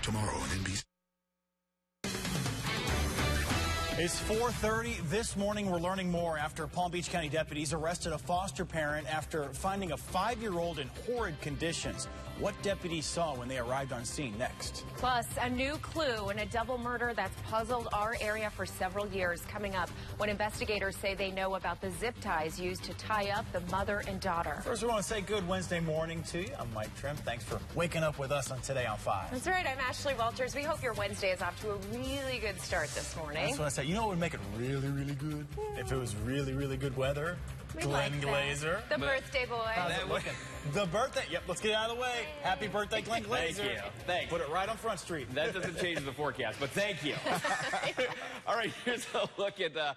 Tomorrow on NBC. It's 4:30. This morning, we're learning more after Palm Beach County deputies arrested a foster parent after finding a 5-year-old in horrid conditions. What deputies saw when they arrived on scene next. Plus, a new clue in a double murder that's puzzled our area for several years. Coming up, when investigators say they know about the zip ties used to tie up the mother and daughter. First, we want to say good Wednesday morning to you. I'm Mike Trim. Thanks for waking up with us on Today on 5. That's right. I'm Ashley Walters. We hope your Wednesday is off to a really good start this morning. That's what I say. You know what would make it really, really good? If it was really, really good weather? Glenn Glazer. The birthday boy. How's it looking? The birthday. Yep, let's get it out of the way. Happy birthday, Glenn Glazer. Thank you. Thanks. Put it right on Front Street. That doesn't change the forecast, but thank you. All right, here's a look at the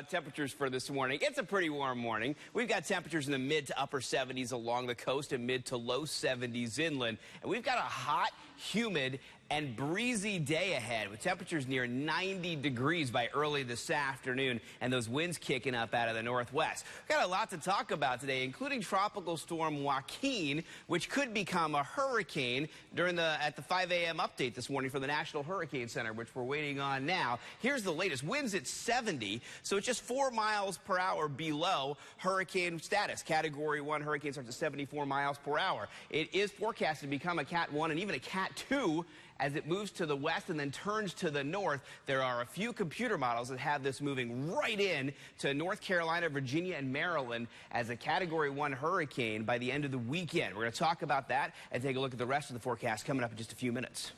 temperatures for this morning. It's a pretty warm morning. We've got temperatures in the mid to upper 70s along the coast and mid to low 70s inland. And we've got a hot, humid, and breezy day ahead with temperatures near 90 degrees by early this afternoon and those winds kicking up out of the northwest. We've got a lot to talk about today, including Tropical Storm Joaquin, which could become a hurricane at the 5 a.m. update this morning from the National Hurricane Center, which we're waiting on now. Here's the latest. Winds at 70, so it's just 4 miles per hour below hurricane status. Category 1 hurricane starts at 74 miles per hour. It is forecasted to become a Cat 1 and even a Cat 2 as it moves to the west and then turns to the north. There are a few computer models that have this moving right in to North Carolina, Virginia, and Maryland as a Category 1 hurricane by the end of the weekend. We're going to talk about that and take a look at the rest of the forecast coming up in just a few minutes.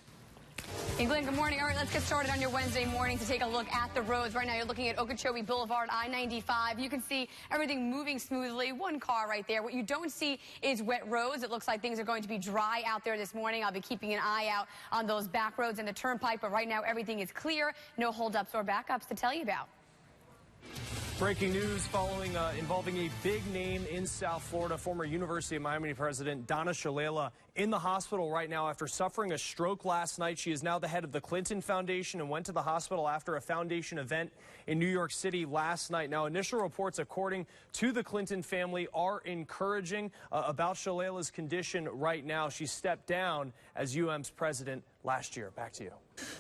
Hey, Glenn, good morning. All right, let's get started on your Wednesday morning to take a look at the roads. Right now, you're looking at Okeechobee Boulevard, I-95. You can see everything moving smoothly. One car right there. What you don't see is wet roads. It looks like things are going to be dry out there this morning. I'll be keeping an eye out on those back roads and the turnpike, but right now, everything is clear. No holdups or backups to tell you about. Breaking news involving a big name in South Florida. Former University of Miami president Donna Shalala in the hospital right now after suffering a stroke last night. She is now the head of the Clinton Foundation and went to the hospital after a foundation event in New York City last night. Now, initial reports, according to the Clinton family, are encouraging about Shalala's condition right now. She stepped down as UM's president last year. Back to you.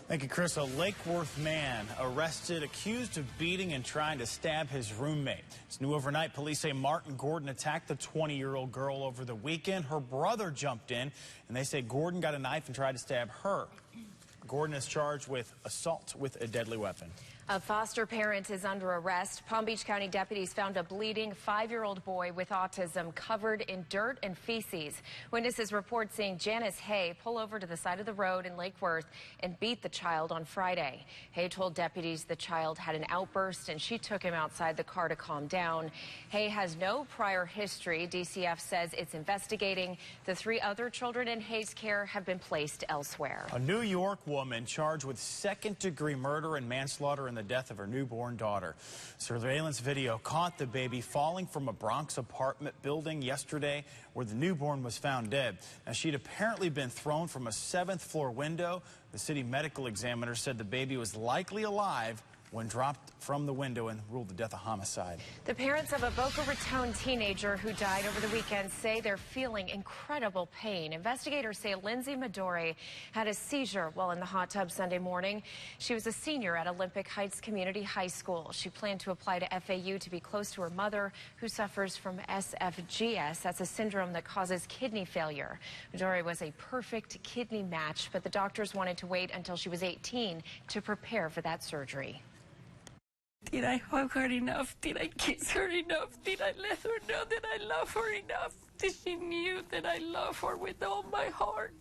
Thank you, Chris. A Lake Worth man arrested, accused of beating and trying to stab his roommate. It's new overnight. Police say Martin Gordon attacked the 20-year-old girl over the weekend. Her brother jumped in, and they say Gordon got a knife and tried to stab her. Gordon is charged with assault with a deadly weapon. A foster parent is under arrest. Palm Beach County deputies found a bleeding 5-year-old boy with autism covered in dirt and feces. Witnesses report seeing Janice Hay pull over to the side of the road in Lake Worth and beat the child on Friday. Hay told deputies the child had an outburst and she took him outside the car to calm down. Hay has no prior history. DCF says it's investigating. The 3 other children in Hay's care have been placed elsewhere. A New York woman charged with second-degree murder and manslaughter in the death of her newborn daughter. Surveillance video caught the baby falling from a Bronx apartment building yesterday where the newborn was found dead. Now, she'd apparently been thrown from a 7th-floor window. The city medical examiner said the baby was likely alive when dropped from the window and ruled the death a homicide. The parents of a Boca Raton teenager who died over the weekend say they're feeling incredible pain. Investigators say Lindsay Midori had a seizure while in the hot tub Sunday morning. She was a senior at Olympic Heights Community High School. She planned to apply to FAU to be close to her mother, who suffers from SFGS. That's a syndrome that causes kidney failure. Midori was a perfect kidney match, but the doctors wanted to wait until she was 18 to prepare for that surgery. Did I hug her enough? Did I kiss her enough? Did I let her know that I love her enough? Did she knew that I love her with all my heart?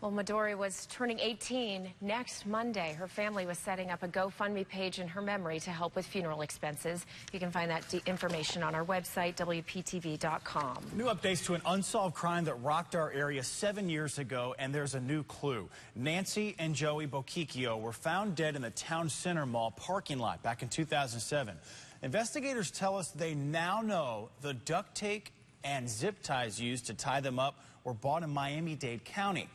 Well, Midori was turning 18 next Monday. Her family was setting up a GoFundMe page in her memory to help with funeral expenses. You can find that information on our website, WPTV.com. New updates to an unsolved crime that rocked our area 7 years ago, and there's a new clue. Nancy and Joey Boquicchio were found dead in the Town Center Mall parking lot back in 2007. Investigators tell us they now know the duct tape and zip ties used to tie them up were bought in Miami-Dade County.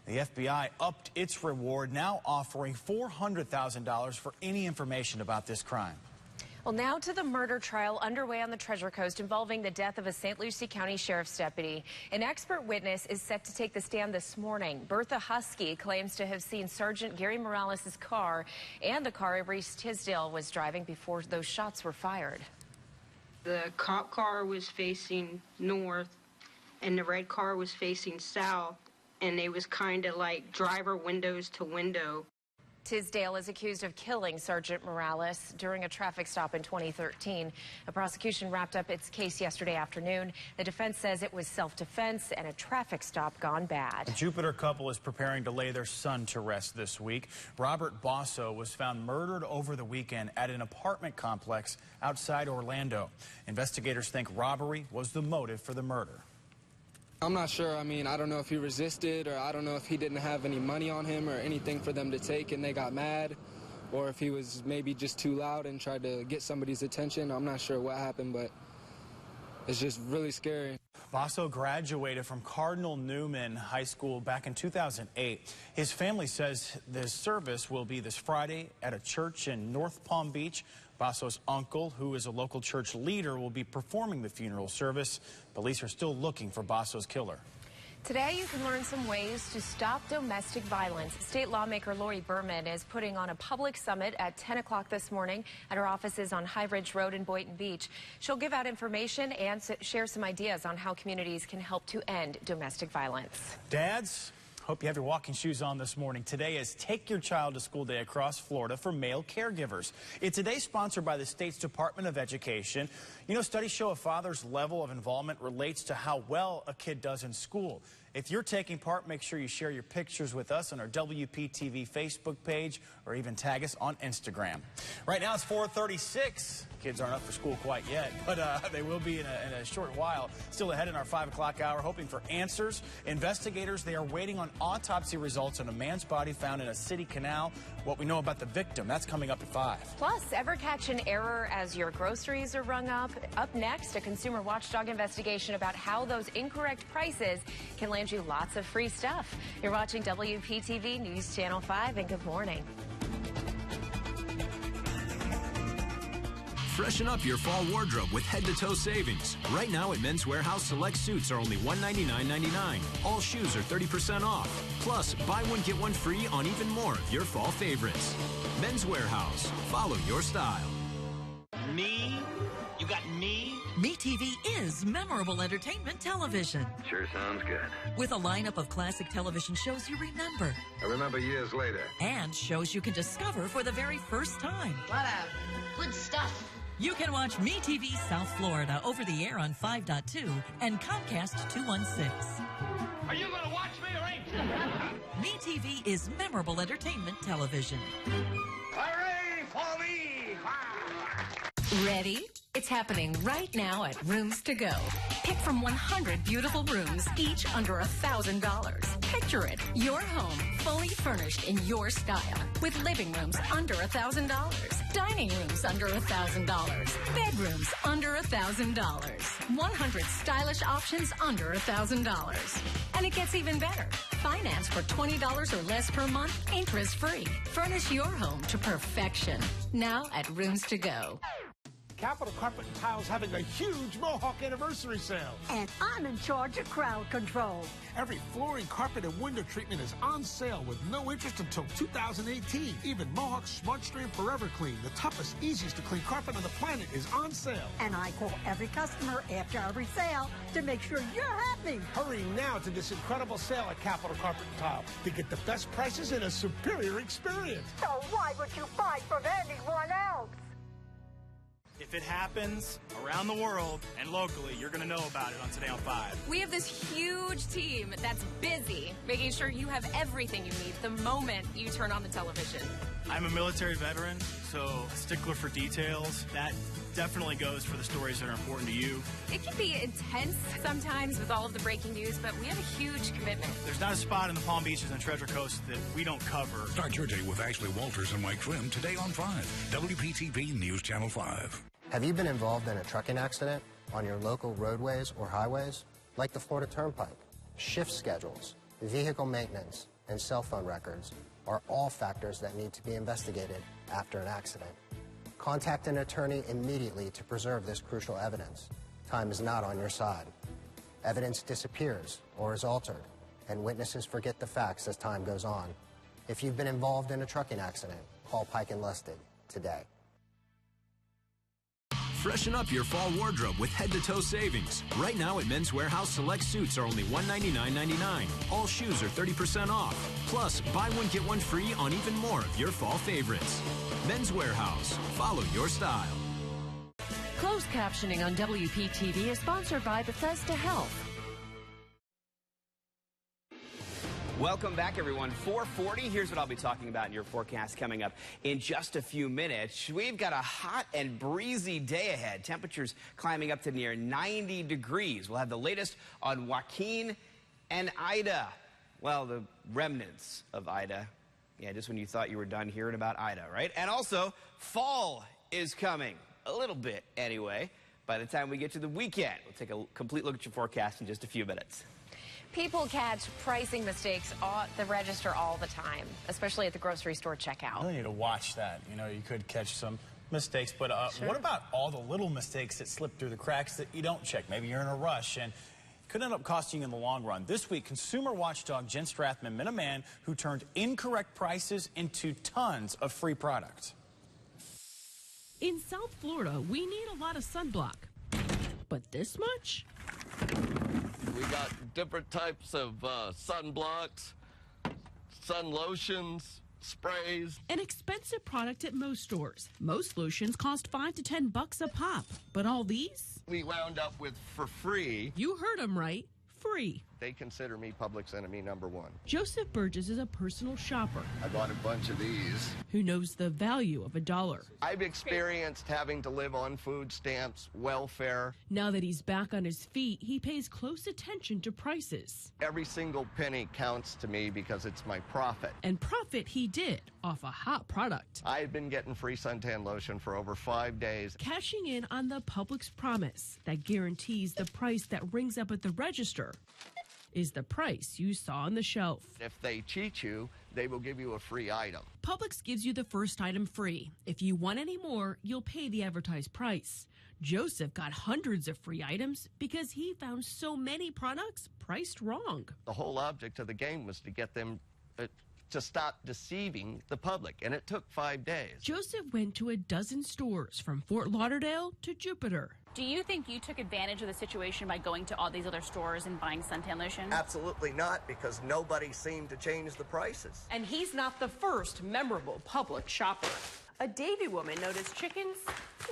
The FBI upped its reward, now offering $400,000 for any information about this crime. Well, now to the murder trial underway on the Treasure Coast involving the death of a St. Lucie County Sheriff's deputy. An expert witness is set to take the stand this morning. Bertha Husky claims to have seen Sergeant Gary Morales' car and the car Avery Tisdale was driving before those shots were fired. The cop car was facing north and the red car was facing south, and they was kind of like driver windows to window. Tisdale is accused of killing Sergeant Morales during a traffic stop in 2013. The prosecution wrapped up its case yesterday afternoon. The defense says it was self-defense and a traffic stop gone bad. The Jupiter couple is preparing to lay their son to rest this week. Robert Bosso was found murdered over the weekend at an apartment complex outside Orlando. Investigators think robbery was the motive for the murder. I'm not sure. I mean, I don't know if he resisted, or I don't know if he didn't have any money on him or anything for them to take and they got mad, or if he was maybe just too loud and tried to get somebody's attention. I'm not sure what happened, but it's just really scary. Bosso graduated from Cardinal Newman High School back in 2008. His family says the service will be this Friday at a church in North Palm Beach. Bosso's uncle, who is a local church leader, will be performing the funeral service. Police are still looking for Bosso's killer. Today, you can learn some ways to stop domestic violence. State lawmaker Lori Berman is putting on a public summit at 10 o'clock this morning at her offices on High Ridge Road in Boynton Beach. She'll give out information and share some ideas on how communities can help to end domestic violence. Dads, hope you have your walking shoes on this morning. Today is Take Your Child to School Day across Florida for male caregivers. It's a day sponsored by the state's Department of Education. You know, studies show a father's level of involvement relates to how well a kid does in school. If you're taking part, make sure you share your pictures with us on our WPTV Facebook page or even tag us on Instagram. Right now it's 4:36. Kids aren't up for school quite yet, but they will be in a short while. Still ahead in our 5 o'clock hour, hoping for answers. Investigators, they are waiting on autopsy results on a man's body found in a city canal. What we know about the victim, that's coming up at 5. Plus, ever catch an error as your groceries are rung up? Up next, a consumer watchdog investigation about how those incorrect prices can land you lots of free stuff. You're watching WPTV News Channel 5, and good morning. Freshen up your fall wardrobe with head-to-toe savings. Right now at Men's Wearhouse, select suits are only $199.99. All shoes are 30% off. Plus, buy one, get one free on even more of your fall favorites. Men's Wearhouse. Follow your style. Me? You got me? MeTV is memorable entertainment television. Sure sounds good. With a lineup of classic television shows you remember. I remember years later. And shows you can discover for the very first time. What a good stuff. You can watch MeTV South Florida over the air on 5.2 and Comcast 216. Are you going to watch me or ain't you? MeTV is memorable entertainment television. Hooray for me! Ready? It's happening right now at Rooms to Go. Pick from 100 beautiful rooms, each under $1,000. Picture it, your home fully furnished in your style, with living rooms under $1,000, dining rooms under $1,000, bedrooms under $1,000, 100 stylish options under $1,000. And it gets even better. Finance for $20 or less per month, interest-free. Furnish your home to perfection. Now at Rooms to Go. Capital Carpet and Tile's having a huge Mohawk anniversary sale. And I'm in charge of crowd control. Every flooring, carpet, and window treatment is on sale with no interest until 2018. Even Mohawk SmartStream Forever Clean, the toughest, easiest to clean carpet on the planet, is on sale. And I call every customer after every sale to make sure you're happy. Hurry now to this incredible sale at Capital Carpet and Tile to get the best prices and a superior experience. So why would you buy from anyone else? If it happens around the world and locally, you're going to know about it on Today on 5. We have this huge team that's busy making sure you have everything you need the moment you turn on the television. I'm a military veteran, so a stickler for details. That definitely goes for the stories that are important to you. It can be intense sometimes with all of the breaking news, but we have a huge commitment. There's not a spot in the Palm Beaches and Treasure Coast that we don't cover. Start your day with Ashley Walters and Mike Trim today on 5. WPTV News Channel 5. Have you been involved in a trucking accident on your local roadways or highways? Like the Florida Turnpike, shift schedules, vehicle maintenance, and cell phone records are all factors that need to be investigated after an accident. Contact an attorney immediately to preserve this crucial evidence. Time is not on your side. Evidence disappears or is altered, and witnesses forget the facts as time goes on. If you've been involved in a trucking accident, call Pike & Lustig today. Freshen up your fall wardrobe with head-to-toe savings. Right now at Men's Warehouse, select suits are only $199.99. All shoes are 30% off. Plus, buy one, get one free on even more of your fall favorites. Men's Warehouse. Follow your style. Closed captioning on WPTV is sponsored by Bethesda Health. Welcome back, everyone. 4:40. Here's what I'll be talking about in your forecast coming up in just a few minutes. We've got a hot and breezy day ahead. Temperatures climbing up to near 90 degrees. We'll have the latest on Joaquin and Ida. Well, the remnants of Ida. Yeah, just when you thought you were done hearing about Ida, right? And also, fall is coming. A little bit, anyway. By the time we get to the weekend, we'll take a complete look at your forecast in just a few minutes. People catch pricing mistakes at the register all the time, especially at the grocery store checkout. You really need to watch that. You know, you could catch some mistakes, but Sure. What about all the little mistakes that slip through the cracks that you don't check? Maybe you're in a rush and could end up costing you in the long run. This week, consumer watchdog Jen Strathman met a man who turned incorrect prices into tons of free product. In South Florida, we need a lot of sunblock. But this much? We got different types of sunblocks, sun lotions, sprays. An expensive product at most stores. Most lotions cost $5 to $10 a pop. But all these? We wound up with for free. You heard them right. Free. They consider me public's enemy number one. Joseph Burgess is a personal shopper I bought a bunch of these. who knows the value of $1. I've experienced having to live on food stamps, welfare. Now that he's back on his feet, he pays close attention to prices. Every single penny counts to me because it's my profit. And profit he did off a hot product. I've been getting free suntan lotion for over 5 days. Cashing in on the Publix promise that guarantees the price that rings up at the register is the price you saw on the shelf. If they cheat you, they will give you a free item. Publix gives you the first item free. If you want any more, you'll pay the advertised price. Joseph got hundreds of free items because he found so many products priced wrong. The whole object of the game was to get them to stop deceiving the public, and it took 5 days. Joseph went to a dozen stores from Fort Lauderdale to Jupiter. Do you think you took advantage of the situation by going to all these other stores and buying suntan lotion? Absolutely not, because nobody seemed to change the prices. And he's not the first memorable Publix shopper. A Davie woman noticed chickens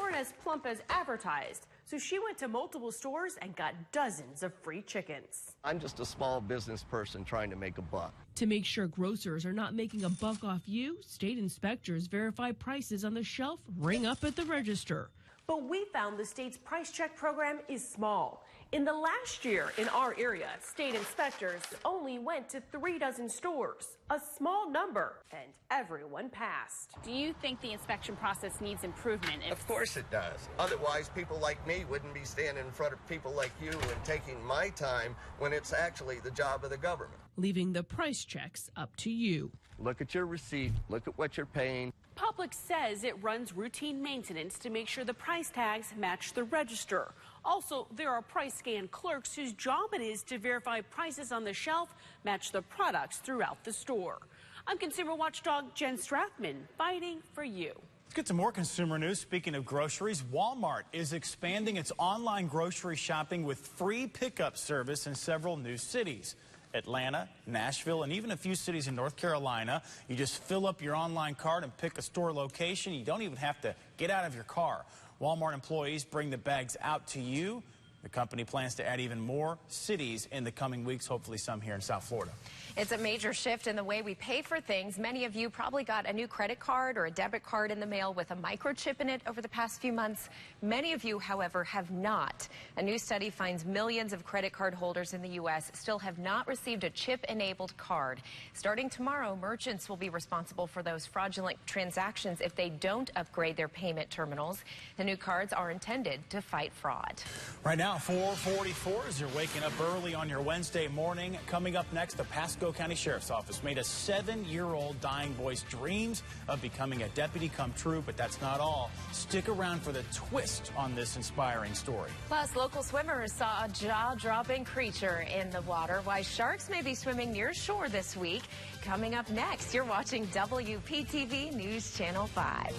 weren't as plump as advertised, so she went to multiple stores and got dozens of free chickens. I'm just a small business person trying to make a buck. To make sure grocers are not making a buck off you, state inspectors verify prices on the shelf ring up at the register. But we found the state's price check program is small. In the last year in our area, state inspectors only went to 3 dozen stores, a small number, and everyone passed. Do you think the inspection process needs improvement? Of course it does. Otherwise, people like me wouldn't be standing in front of people like you and taking my time when it's actually the job of the government. Leaving the price checks up to you. Look at your receipt. Look at what you're paying. Publix says it runs routine maintenance to make sure the price tags match the register. Also, there are price scan clerks whose job it is to verify prices on the shelf match the products throughout the store. I'm consumer watchdog Jen Strathman, fighting for you. Let's get to more consumer news. Speaking of groceries, Walmart is expanding its online grocery shopping with free pickup service in several new cities. Atlanta, Nashville, and even a few cities in North Carolina. You just fill up your online cart and pick a store location. You don't even have to get out of your car. Walmart employees bring the bags out to you. The company plans to add even more cities in the coming weeks, hopefully some here in South Florida. It's a major shift in the way we pay for things. Many of you probably got a new credit card or a debit card in the mail with a microchip in it over the past few months. Many of you, however, have not. A new study finds millions of credit card holders in the U.S. still have not received a chip-enabled card. Starting tomorrow, merchants will be responsible for those fraudulent transactions if they don't upgrade their payment terminals. The new cards are intended to fight fraud. Right now, Now 4:44 as you're waking up early on your Wednesday morning. Coming up next, the Pasco County Sheriff's Office made a 7-year-old dying boy's dreams of becoming a deputy come true, but that's not all. Stick around for the twist on this inspiring story. Plus, local swimmers saw a jaw-dropping creature in the water. Why sharks may be swimming near shore this week. Coming up next, you're watching WPTV News Channel 5.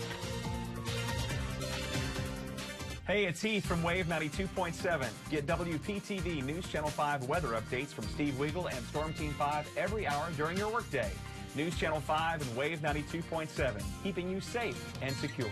Hey, it's Heath from Wave 92.7. Get WPTV News Channel 5 weather updates from Steve Weagle and Storm Team 5 every hour during your workday. News Channel 5 and Wave 92.7, keeping you safe and secure.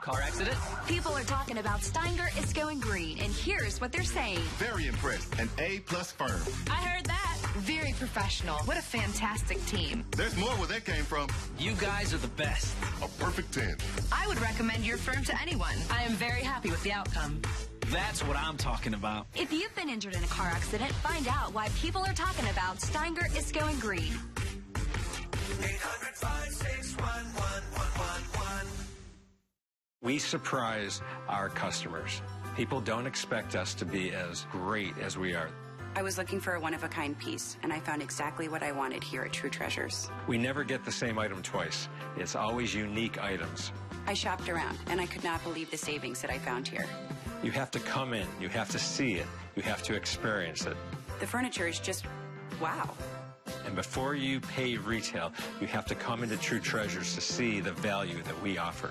Car accident? People are talking about Steiger is going green, and here's what they're saying. Very impressed. An A-plus firm. I heard that. Very professional. What a fantastic team. There's more where that came from. You guys are the best. A perfect 10. I would recommend your firm to anyone. I am very happy with the outcome. That's what I'm talking about. If you've been injured in a car accident, find out why people are talking about Steiger is going green. 800-561-1111. We surprise our customers. People don't expect us to be as great as we are. I was looking for a one-of-a-kind piece, and I found exactly what I wanted here at True Treasures. We never get the same item twice. It's always unique items. I shopped around, and I could not believe the savings that I found here. You have to come in, you have to see it, you have to experience it. The furniture is just wow. And before you pay retail, you have to come into True Treasures to see the value that we offer.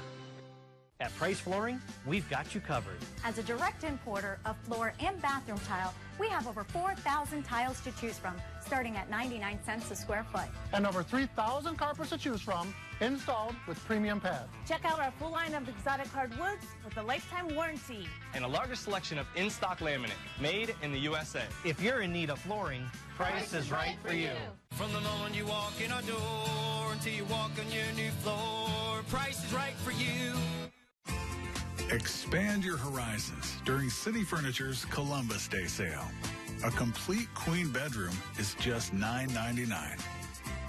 At Price Flooring, we've got you covered. As a direct importer of floor and bathroom tile, we have over 4,000 tiles to choose from, starting at 99 cents a square foot. And over 3,000 carpets to choose from, installed with premium pads. Check out our full line of exotic hardwoods with a lifetime warranty. And a largest selection of in-stock laminate, made in the USA. If you're in need of flooring, Price is right for you. From the moment you walk in our door until you walk on your new floor, Price is right for you. Expand your horizons during City Furniture's Columbus Day sale. A complete queen bedroom is just $9.99.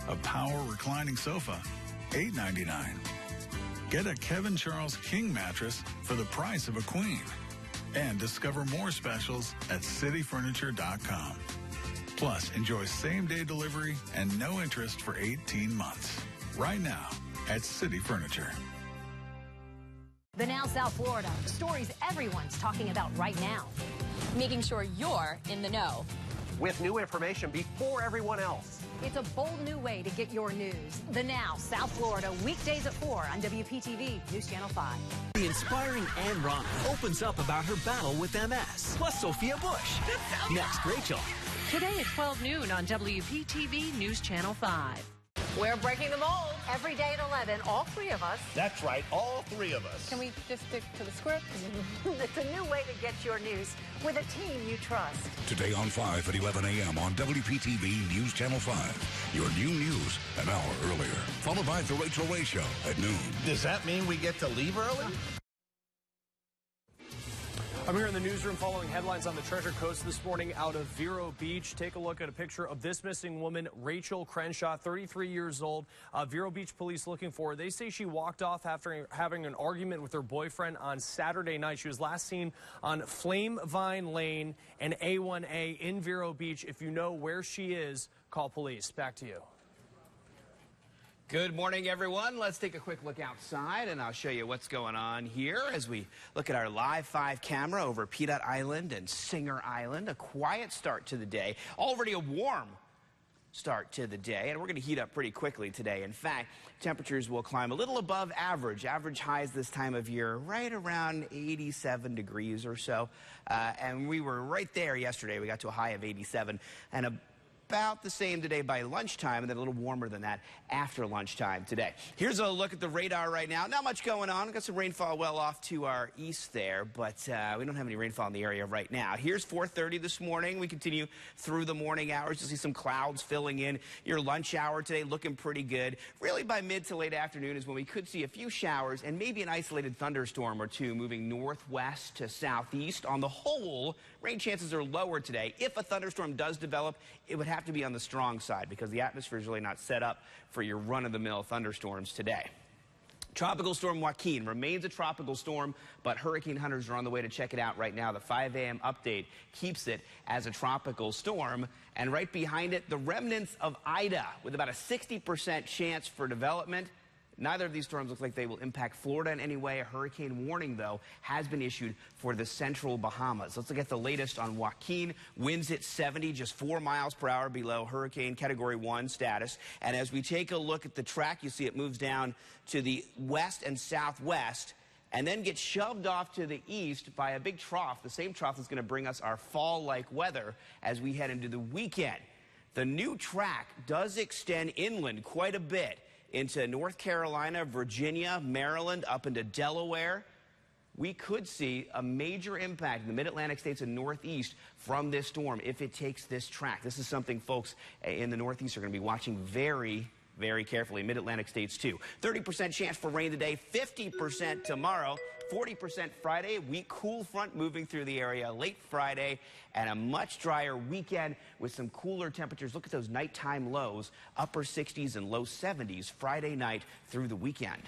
A power reclining sofa, $8.99. Get a Kevin Charles King mattress for the price of a queen. And discover more specials at cityfurniture.com. Plus, enjoy same-day delivery and no interest for 18 months. Right now at City Furniture. The Now South Florida, stories everyone's talking about right now. Making sure you're in the know. With new information before everyone else. It's a bold new way to get your news. The Now South Florida, weekdays at 4 on WPTV News Channel 5. The inspiring Anne Ronald opens up about her battle with MS. Plus Sophia Bush. Next, Rachel. Today at 12 noon on WPTV News Channel 5. We're breaking the mold every day at 11, all three of us. That's right, all three of us. Can we just stick to the script? It's a new way to get your news with a team you trust. Today on 5 at 11 a.m. on WPTV News Channel 5. Your new news an hour earlier. Followed by The Rachel Ray Show at noon. Does that mean we get to leave early? I'm here in the newsroom following headlines on the Treasure Coast this morning out of Vero Beach. Take a look at a picture of this missing woman, Rachel Crenshaw, 33 years old. Vero Beach police looking for her. They say she walked off after having an argument with her boyfriend on Saturday night. She was last seen on Flamevine Lane and A1A in Vero Beach. If you know where she is, call police. Back to you. Good morning, everyone. Let's take a quick look outside, and I'll show you what's going on here as we look at our Live 5 camera over Peanut Island and Singer Island. A quiet start to the day. Already a warm start to the day, and we're going to heat up pretty quickly today. In fact, temperatures will climb a little above average. Average highs this time of year right around 87 degrees or so. And we were right there yesterday. We got to a high of 87 and about the same today by lunchtime, and then a little warmer than that after lunchtime today. Here's a look at the radar right now. Not much going on. We've got some rainfall well off to our east there, but we don't have any rainfall in the area right now. Here's 4:30 this morning. We continue through the morning hours. You'll see some clouds filling in. Your lunch hour today looking pretty good. Really by mid to late afternoon is when we could see a few showers and maybe an isolated thunderstorm or two moving northwest to southeast. On the whole, rain chances are lower today. If a thunderstorm does develop, it would have to be on the strong side because the atmosphere is really not set up for your run-of-the-mill thunderstorms today. Tropical Storm Joaquin remains a tropical storm, but hurricane hunters are on the way to check it out right now. The 5 a.m. update keeps it as a tropical storm. And right behind it, the remnants of Ida, with about a 60% chance for development. Neither of these storms look like they will impact Florida in any way. A hurricane warning, though, has been issued for the central Bahamas. Let's look at the latest on Joaquin. Winds hit 70, just 4 miles per hour below hurricane Category 1 status. And as we take a look at the track, you see it moves down to the west and southwest and then gets shoved off to the east by a big trough, the same trough that's going to bring us our fall-like weather as we head into the weekend. The new track does extend inland quite a bit into North Carolina, Virginia, Maryland, up into Delaware. We could see a major impact in the mid-Atlantic states and Northeast from this storm if it takes this track. This is something folks in the Northeast are going to be watching very carefully. Mid-Atlantic states, too. 30% chance for rain today, 50% tomorrow, 40% Friday. Weak cool front moving through the area late Friday, and a much drier weekend with some cooler temperatures. Look at those nighttime lows, upper 60s and low 70s Friday night through the weekend.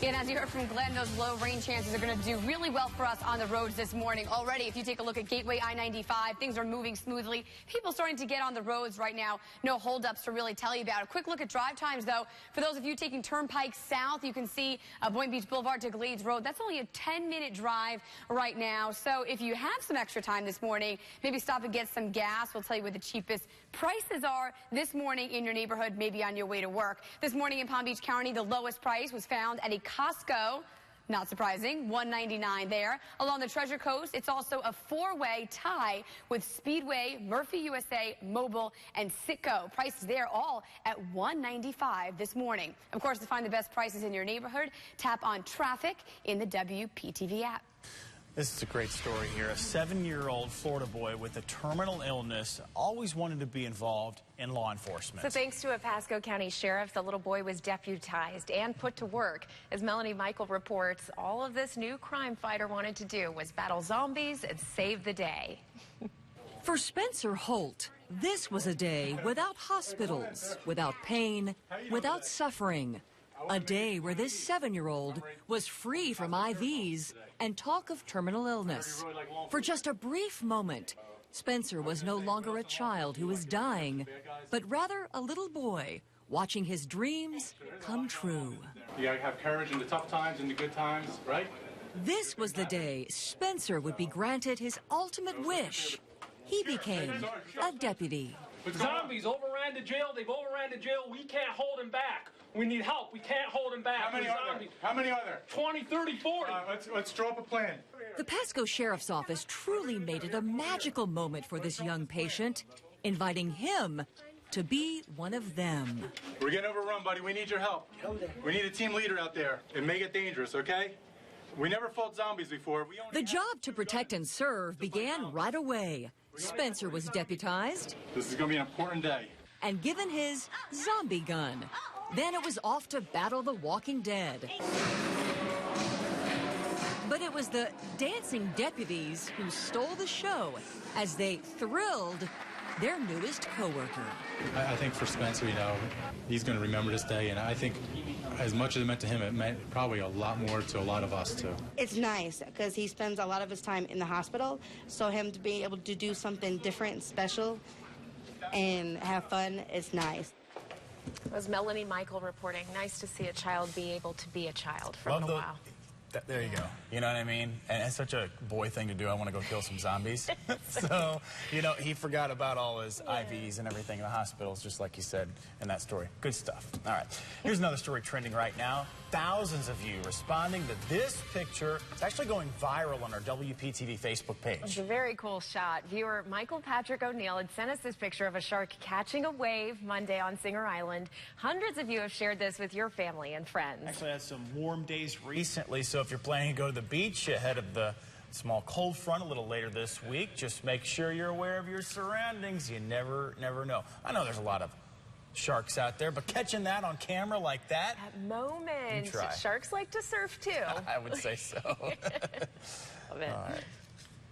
And as you heard from Glenn, those low rain chances are going to do really well for us on the roads this morning. Already, if you take a look at Gateway I-95, things are moving smoothly. People starting to get on the roads right now. No holdups to really tell you about. A quick look at drive times, though. For those of you taking Turnpike South, you can see Boynton Beach Boulevard to Glades Road. That's only a 10-minute drive right now. So if you have some extra time this morning, maybe stop and get some gas. We'll tell you where the cheapest prices are this morning in your neighborhood, maybe on your way to work. This morning in Palm Beach County, the lowest price was found at a Costco. Not surprising, $1.99 there. Along the Treasure Coast, it's also a four-way tie with Speedway, Murphy USA, Mobile, and Citgo. Prices there all at $1.95 this morning. Of course, to find the best prices in your neighborhood, tap on traffic in the WPTV app. This is a great story here. A 7-year-old Florida boy with a terminal illness always wanted to be involved in law enforcement. So thanks to a Pasco County sheriff, the little boy was deputized and put to work. As Melanie Michael reports, all of this new crime fighter wanted to do was battle zombies and save the day. For Spencer Holt, this was a day without hospitals, without pain, without suffering. A day where this 7-year-old was free from IVs and talk of terminal illness. For just a brief moment, Spencer was no longer a child who was dying, but rather a little boy watching his dreams come true. You gotta have courage in the tough times and the good times, right? This was the day Spencer would be granted his ultimate wish. He became a deputy. Zombies overran the jail. They've overran the jail. We can't hold them back. We need help. We can't hold them back. How many are there? How many are there? 20, 30, 40. Let's draw up a plan. The Pasco Sheriff's Office truly made it a magical moment for this young patient, inviting him to be one of them. We're getting overrun, buddy. We need your help. We need a team leader out there. It may get dangerous, okay? We never fought zombies before. The job to protect and serve began right away. Spencer was deputized. This is going to be an important day. And given his zombie gun. Then it was off to battle the Walking Dead. But it was the dancing deputies who stole the show as they thrilled their newest coworker. I think for Spencer, he's going to remember this day, and I think as much as it meant to him, it meant probably a lot more to a lot of us, too. It's nice because he spends a lot of his time in the hospital, so him to be able to do something different and special and have fun is nice. It was Melanie Michael reporting. Nice to see a child be able to be a child for a little while. There you go. You know what I mean? And it's such a boy thing to do. I want to go kill some zombies. So, he forgot about all his IVs and everything in the hospitals, just like you said in that story. Good stuff. All right. Here's another story trending right now. Thousands of you responding to this picture. It's actually going viral on our WPTV Facebook page. It's a very cool shot. Viewer Michael Patrick O'Neill had sent us this picture of a shark catching a wave Monday on Singer Island. Hundreds of you have shared this with your family and friends. Actually had some warm days recently, so if you're planning to go to the beach ahead of the small cold front a little later this week, just make sure you're aware of your surroundings. You never know. I know there's a lot of sharks out there, but catching that on camera like that. At moment. Sharks like to surf too. I would say so. Love it. All right.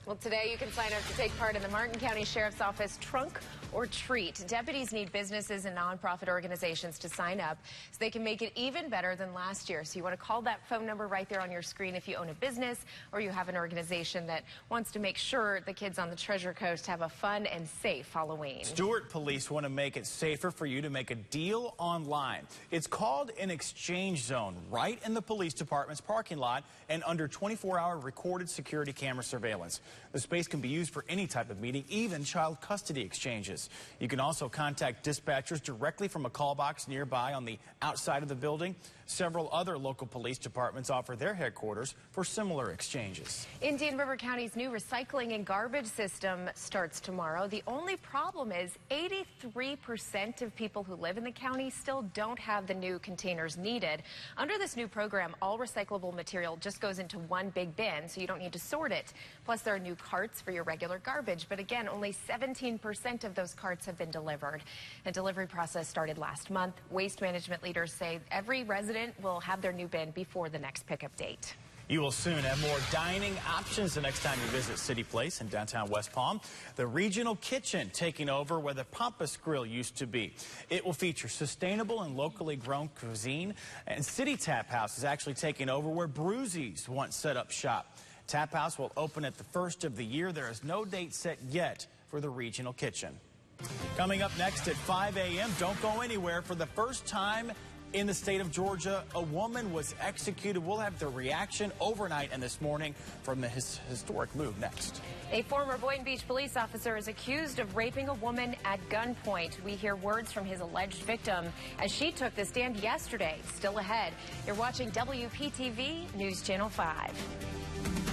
Well, today you can sign up to take part in the Martin County Sheriff's Office Trunk or treat. Deputies need businesses and nonprofit organizations to sign up so they can make it even better than last year. So you want to call that phone number right there on your screen if you own a business or you have an organization that wants to make sure the kids on the Treasure Coast have a fun and safe Halloween. Stuart Police want to make it safer for you to make a deal online. It's called an exchange zone, right in the police department's parking lot and under 24-hour recorded security camera surveillance. The space can be used for any type of meeting, even child custody exchanges. You can also contact dispatchers directly from a call box nearby on the outside of the building. Several other local police departments offer their headquarters for similar exchanges. Indian River County's new recycling and garbage system starts tomorrow. The only problem is 83% of people who live in the county still don't have the new containers needed. Under this new program, all recyclable material just goes into one big bin, so you don't need to sort it. Plus, there are new carts for your regular garbage. But again, only 17% of those carts have been delivered. The delivery process started last month. Waste management leaders say every resident will have their new bin before the next pickup date. You will soon have more dining options the next time you visit City Place in downtown West Palm. The Regional Kitchen taking over where the Pampas Grill used to be. It will feature sustainable and locally grown cuisine. And City Tap House is actually taking over where Bruzy's once set up shop. Tap House will open at the first of the year. There is no date set yet for the Regional Kitchen. Coming up next at 5 a.m., don't go anywhere. For the first time in the state of Georgia, a woman was executed. We'll have the reaction overnight and this morning from the historic move next. A former Boynton Beach police officer is accused of raping a woman at gunpoint. We hear words from his alleged victim as she took the stand yesterday. Still ahead. You're watching WPTV News Channel 5.